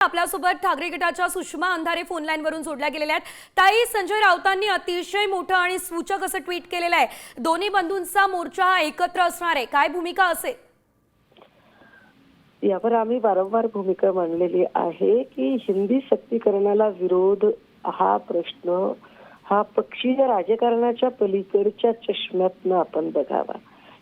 आपल्यासोबत ठाकरे गटाच्या Sushma Andhare phone line वरून जोडल्या गेलेल्या आहेत। ताई, संजय राऊतांनी अतिशय मोठं आणि सूचक असं ट्विट केलेलं आहे। दोन्ही बंधूंचा मोर्चा एकत्र असणार आहे, काय भूमिका असेल? यावर आम्ही वारंवार भूमिका मांडलेली आहे की हिंदी सक्तीकरणाला विरोध हा प्रश्न हा पक्षीय राजकारणाच्या पलीकडच्या चष्म्यातनं आपण बघावा।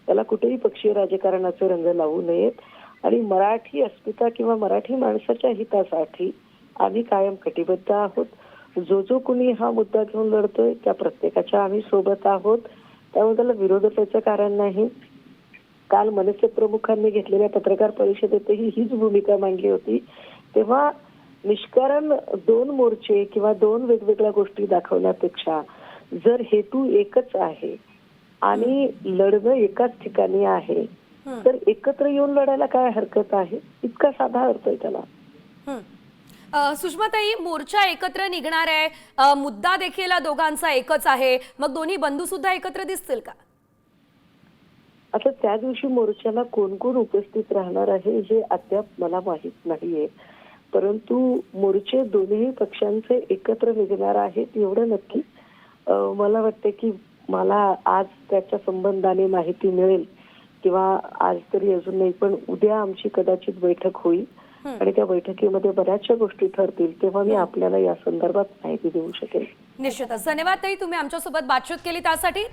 त्याला कुठेही पक्षीय राजकारणाचे रंग लावू नयेत आणि मराठी अस्मिता किंवा मराठी माणसाच्या हितासाठी आम्ही कायम कटिबद्ध आहोत। जो कुणी हा मुद्दा घेऊन लढतोय त्या प्रत्येकाच्या आम्ही सोबत आहोत, त्यामुळे त्याला विरोधाचं कारण नाही। काल मनसे प्रमुखांनी घेतलेल्या पत्रकार परिषदेतही हीच भूमिका मांडली होती। तेव्हा निष्कारण दोन मोर्चे किंवा दोन वेगवेगळ्या गोष्टी दाखवण्यापेक्षा जर हेतू एकच आहे आणि लढणं एकाच ठिकाणी आहे तर एकत्र येऊन लढायला काय हरकत आहे, इतका साधा अर्थ आहे त्याला। सुषमाताई, मोर्चा एकत्र निघणार आहे, मुद्दा देखील दोघांचा एकच आहे, मग दोन्ही बंधू सुद्धा एकत्र दिसतील का? आता त्या दिवशी मोर्चाला कोण कोण उपस्थित राहणार आहे हे अद्याप मला माहित नाहीये, परंतु मोर्चे दोन्ही पक्षांचे एकत्र निघणार आहेत एवढं नक्की मला वाटतं की मला आज त्याच्या संबंधाने माहिती मिळेल किंवा आज तरी अजून नाही, पण उद्या आमची कदाचित बैठक होईल आणि त्या बैठकीमध्ये बऱ्याचशा गोष्टी ठरतील, तेव्हा मी आपल्याला या संदर्भात माहिती देऊ शकेल। निश्चितच। धन्यवाद ताई, तुम्ही आमच्यासोबत बातचीत केली त्यासाठी।